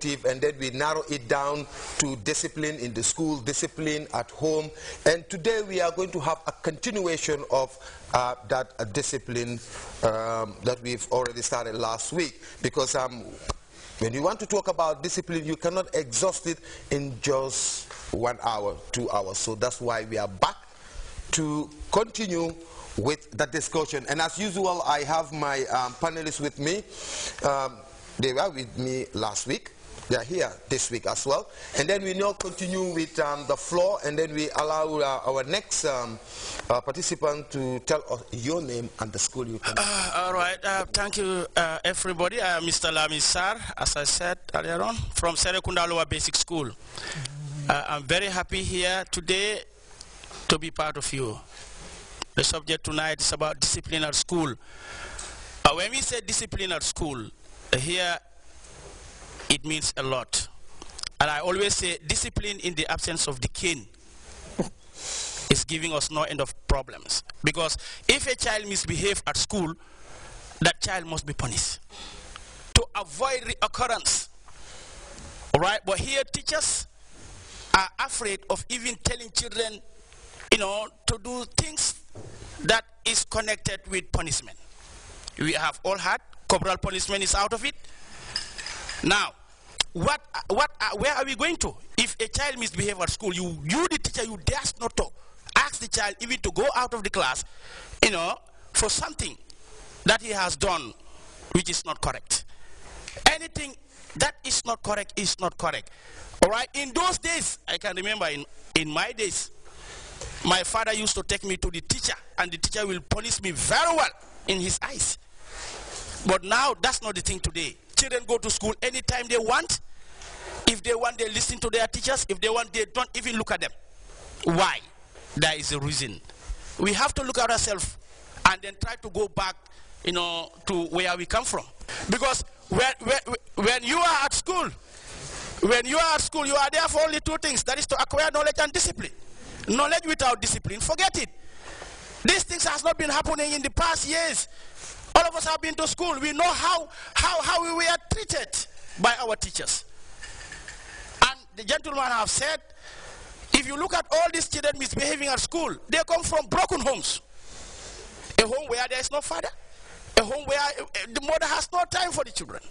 objective, and then we narrow it down to discipline in the school, discipline at home. And today we are going to have a continuation of that discipline that we've already started last week. Because when you want to talk about discipline, you cannot exhaust it in just 1 hour, 2 hours. So that's why we are back to continue with that discussion. And as usual, I have my panelists with me. They were with me last week. They are here this week as well. And then we now continue with the floor, and then we allow our next participant to tell us your name and the school you come from. All right. Thank you, everybody. I am Mr. Lami Sar, as I said earlier on, from Serekunda Lower Basic School. I'm very happy here today to be part of you. The subject tonight is about discipline at school. When we say discipline at school, here it means a lot. And I always say discipline in the absence of the cane is giving us no end of problems. Because if a child misbehaves at school, that child must be punished to avoid reoccurrence. All right? But here teachers are afraid of even telling children, you know, to do things that is connected with punishment. We have all had corporal punishment is out of it. Now, where are we going to? If a child misbehaves at school, you the teacher, you dare not to ask the child even to go out of the class, you know, for something that he has done which is not correct. Anything that is not correct is not correct. All right? In those days, I can remember in my days, my father used to take me to the teacher, and the teacher will punish me very well in his eyes. But now, that's not the thing today. Children go to school anytime they want. If they want, they listen to their teachers. If they want, they don't even look at them. Why? There is a reason. We have to look at ourselves and then try to go back, you know, to where we come from. Because when you are at school, you are there for only two things. That is to acquire knowledge and discipline. Knowledge without discipline, forget it. These things has not been happening in the past years. All of us have been to school. We know how we were treated by our teachers. And the gentleman have said, if you look at all these children misbehaving at school, they come from broken homes. A home where there is no father. A home where the mother has no time for the children.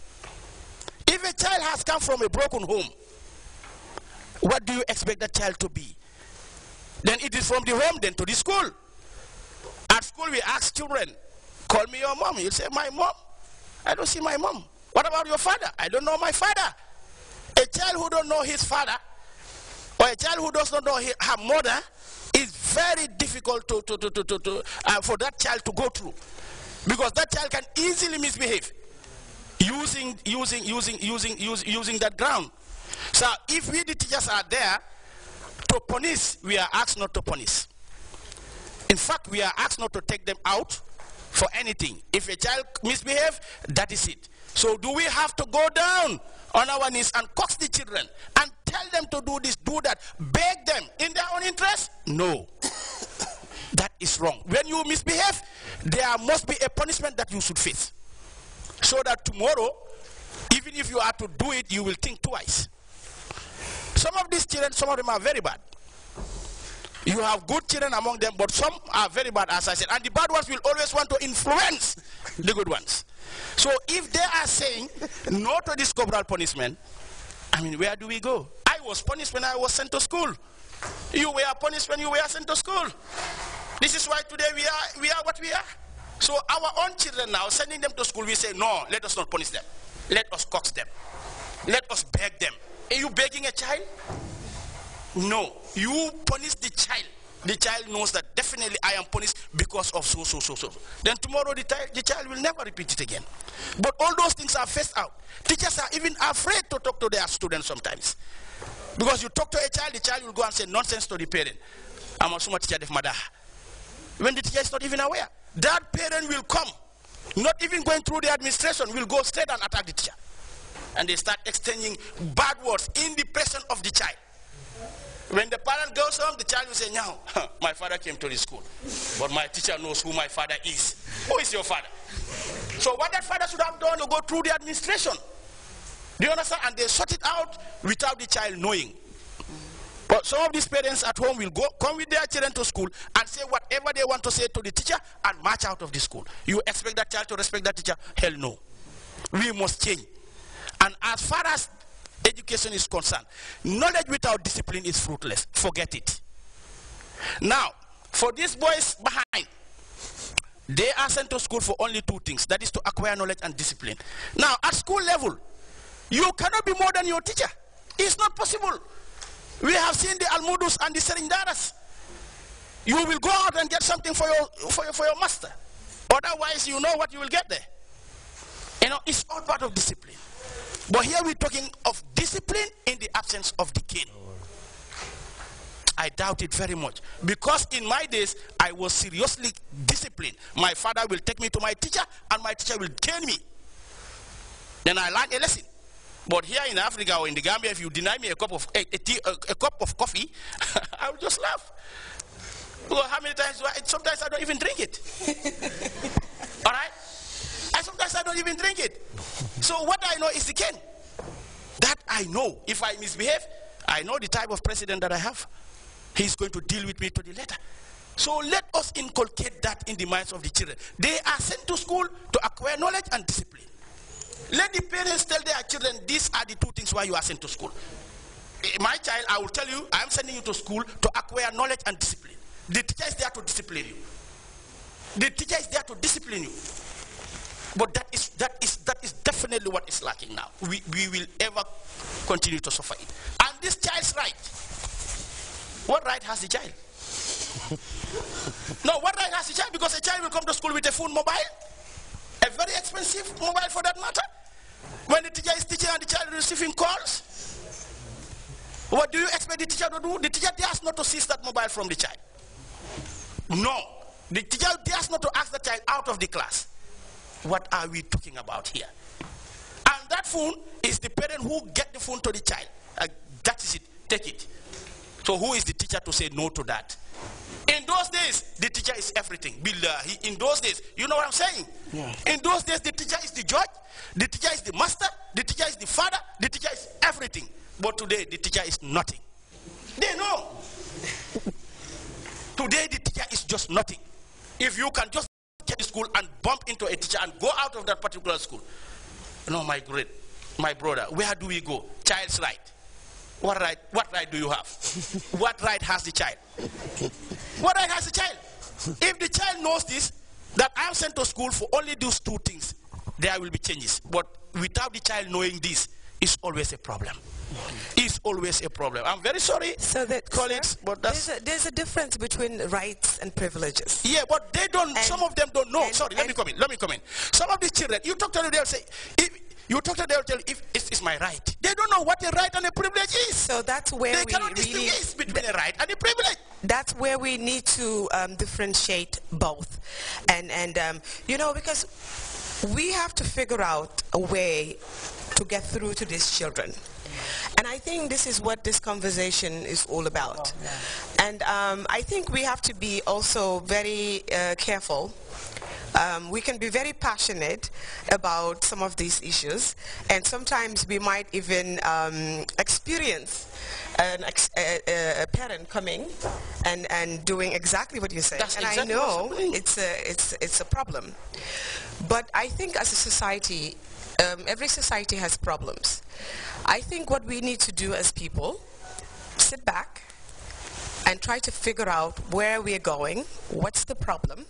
If a child has come from a broken home, what do you expect that child to be? Then it is from the home, then to the school. At school, we ask children, call me your mom. You say, my mom? I don't see my mom. What about your father? I don't know my father. A child who don't know his father, or a child who does not know her mother, is very difficult for that child to go through. Because that child can easily misbehave using that ground. So if we the teachers are there to punish, we are asked not to punish. In fact, we are asked not to take them out for anything. If a child misbehaves, that is it. So do we have to go down on our knees and coax the children and tell them to do this, do that, beg them in their own interest? No. That is wrong. When you misbehave, there must be a punishment that you should face. So that tomorrow, even if you are to do it, you will think twice. Some of these children, some of them are very bad. You have good children among them, but some are very bad, as I said. And the bad ones will always want to influence the good ones. So if they are saying no to this corporal punishment, I mean, where do we go? I was punished when I was sent to school. You were punished when you were sent to school. This is why today we are what we are. So our own children now, sending them to school, we say, no, let us not punish them. Let us coax them. Let us beg them. Are you begging a child? No. You punish the child. The child knows that definitely I am punished because of so. Then tomorrow the child will never repeat it again. But all those things are phased out. Teachers are even afraid to talk to their students sometimes. Because you talk to a child, the child will go and say nonsense to the parent. I'm also a teacher of Madaha. When the teacher is not even aware, that parent will come, not even going through the administration, will go straight and attack the teacher. And they start exchanging bad words in the presence of the child. When the parent goes home, the child will say, no, my father came to the school, but my teacher knows who my father is. Who is your father? So what that father should have done to go through the administration Do you understand? And they sort it out without the child knowing. But some of these parents at home will come with their children to school and say whatever they want to say to the teacher and march out of the school. You expect that child to respect that teacher? Hell no. We must change. And as far as education is concerned, knowledge without discipline is fruitless. Forget it. Now, for these boys behind, they are sent to school for only two things. That is to acquire knowledge and discipline. Now, at school level, you cannot be more than your teacher. It's not possible. We have seen the Almudus and the Serindaras. You will go out and get something for your master. Otherwise, you know what you will get there. You know, it's all part of discipline. But here we're talking of discipline in the absence of the king. I doubt it very much. Because in my days, I was seriously disciplined. My father will take me to my teacher, and my teacher will cane me. Then I learned a lesson. But here in Africa or in the Gambia, if you deny me a cup of coffee, I will just laugh. Well, how many times sometimes I don't even drink it. All right? Sometimes I don't even drink it. So what I know is the cane. That I know. If I misbehave, I know the type of president that I have. He's going to deal with me to the letter. So let us inculcate that in the minds of the children. They are sent to school to acquire knowledge and discipline. Let the parents tell their children, these are the two things why you are sent to school. My child, I will tell you, I am sending you to school to acquire knowledge and discipline. The teacher is there to discipline you. The teacher is there to discipline you. But that is definitely what is lacking now. We will ever continue to suffer it. And this child's right. What right has the child? No, what right has the child? Because a child will come to school with a phone mobile. A very expensive mobile for that matter. When the teacher is teaching and the child is receiving calls, what do you expect the teacher to do? The teacher dares not to seize that mobile from the child. No. The teacher dares not to ask the child out of the class. What are we talking about here? And that phone is the parent who get the phone to the child. That is it. Take it. So who is the teacher to say no to that? In those days, the teacher is everything. Billahi, in those days, you know what I'm saying? Yeah. In those days, the teacher is the judge, the teacher is the master, the teacher is the father, the teacher is everything. But today, the teacher is nothing. They know. Today, the teacher is just nothing. If you can just get to school and bump into a teacher and go out of that particular school. No, my brother, where do we go? Child's right. What right do you have? What right has the child? What right has the child? If the child knows this, that I am sent to school for only those two things, there will be changes. But without the child knowing this, it's always a problem. It's always a problem. I'm very sorry, so that, colleagues, sir, but there's a difference between rights and privileges. Yeah, but they don't. Some of them don't know. Sorry, let me come in. Some of these children, you talk to them, they'll say, if it's my right. They don't know what a right and a privilege is. So that's where they cannot distinguish between a right and a privilege. That's where we need to differentiate both, and you know, because we have to figure out a way to get through to these children. And I think this is what this conversation is all about. Oh, yeah. And I think we have to be also very careful. We can be very passionate about some of these issues, and sometimes we might even experience a parent coming and doing exactly what you said. That's and exactly I know it's a problem. But I think as a society, every society has problems. I think what we need to do as people, sit back and try to figure out where we're going, what's the problem,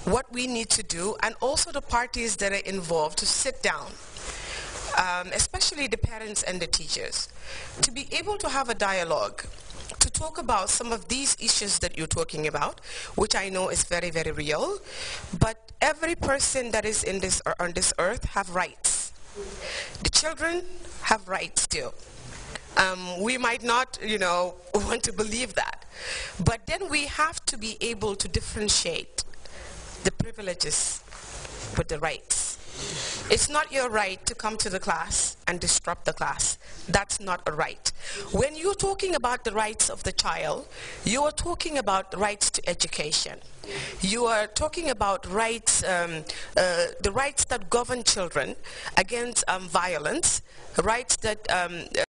what we need to do, and also the parties that are involved to sit down, especially the parents and the teachers, to be able to have a dialogue, to talk about some of these issues that you're talking about, which I know is very, very real. But every person that is on this earth have rights. The children have rights too. We might not, want to believe that. But then we have to be able to differentiate the privileges with the rights. It's not your right to come to the class and disrupt the class. That's not a right. When you're talking about the rights of the child, you are talking about rights to education. You are talking about rights, the rights that govern children against violence, rights that